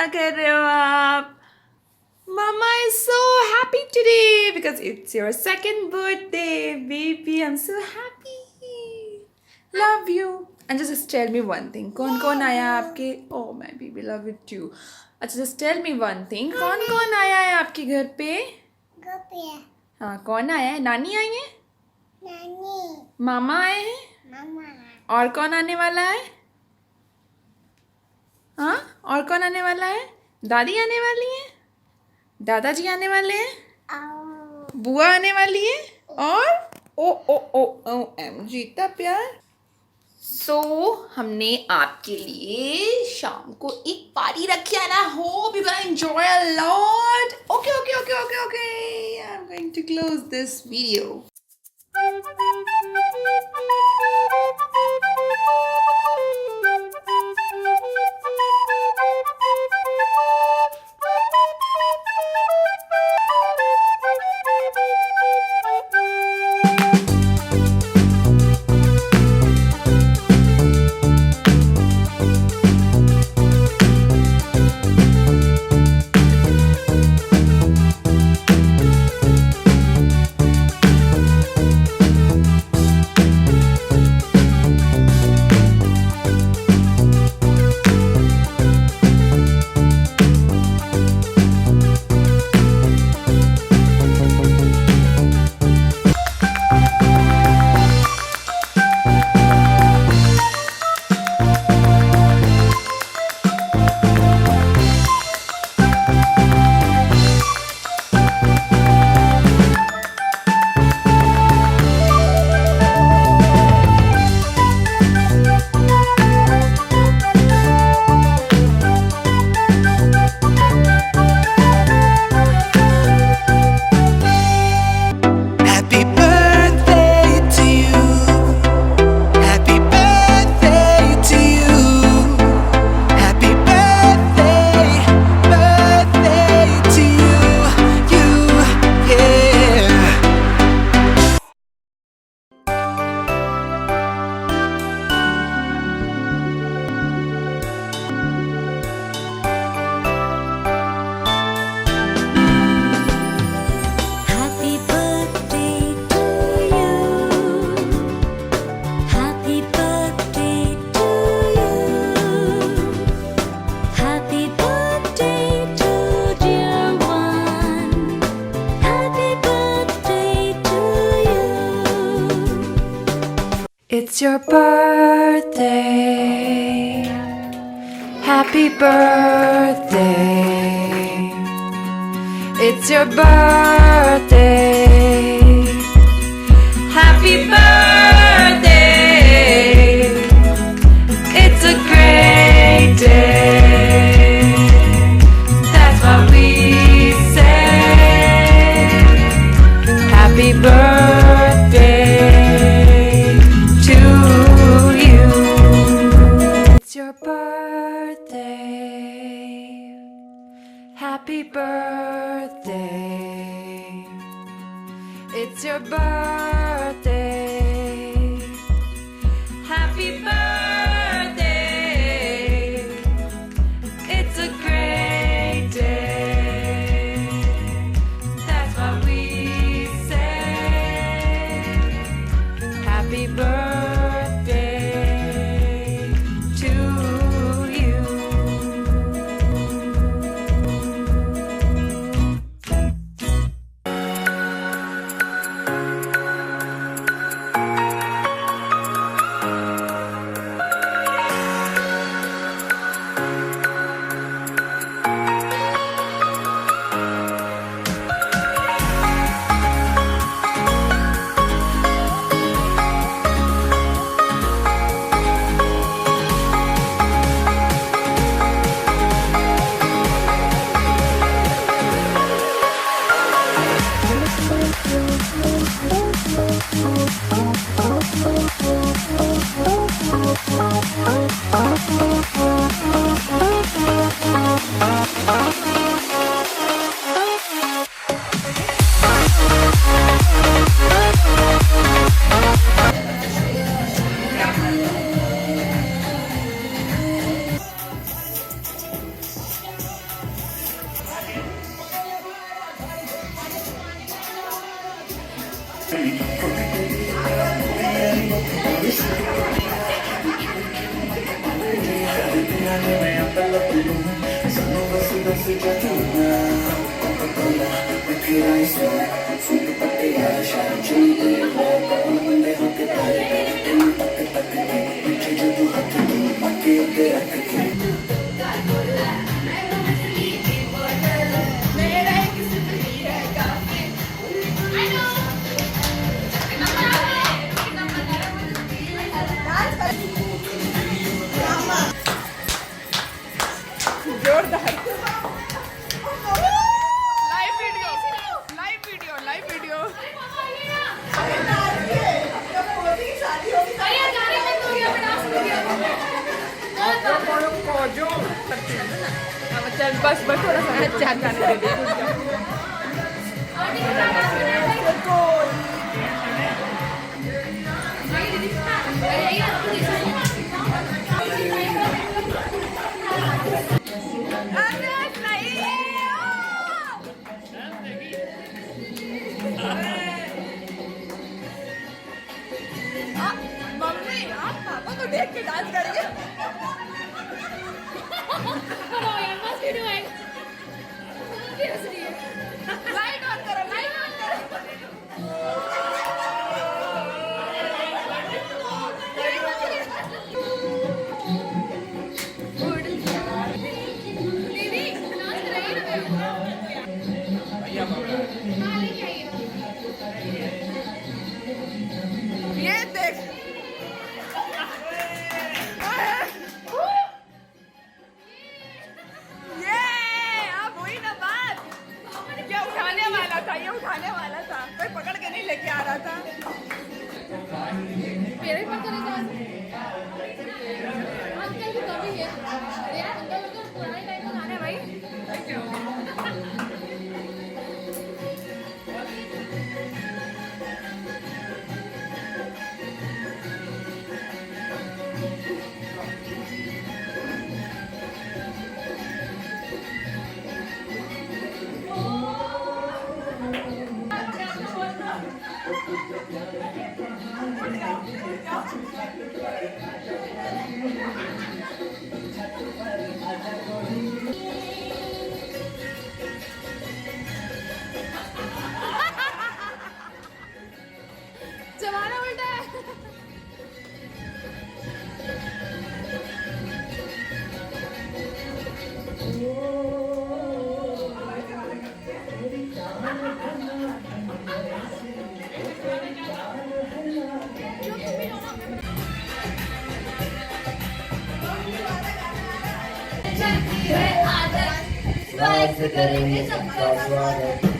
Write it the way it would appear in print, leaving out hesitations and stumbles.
क्या कर रहे हो आप? Mama is so happy today because it's your second birthday, baby. I'm so happy. Love you. And just tell me one thing. कौन आया आपके? Oh, my baby, love you too. अच्छा, just tell me one thing. कौन आया है आपके घर पे? घर पे हाँ, कौन आया है? नानी आई है? नानी मामा आए हैं? मामा और कौन आने वाला है? हाँ, और कौन आने वाला है? दादी आने वाली है? दादाजी आने वाले हैं? आओ बुआ आने वाली है? और ओ एम जीता प्यार। हमने आपके लिए शाम को एक पार्टी रखी है ना। Hope you gonna enjoy a lot. Okay I am going to close this video. It's your birthday. Happy birthday. It's your birthday. Happy birthday. It's a great day. That's what we say. Happy birthday. It's your birthday. Happy birthday. It's your birthday. चल बस बस थोड़ा सा जाने दे दे mummy आप पापा को देख के डांस करेंगे लाइट ऑन करो लाइट ऑन करो ये देख ये अब हुई ना बात ये उठाने वाला था ये उठाने वाला था कोई पकड़ के नहीं लेके आ रहा था मेरे पास तो नहीं आजकल की कमी है मेरा अंकल तो पुराने टाइम का गाना है भाई जमाना उल्टा है स्वागत करेंगे सबका स्वागत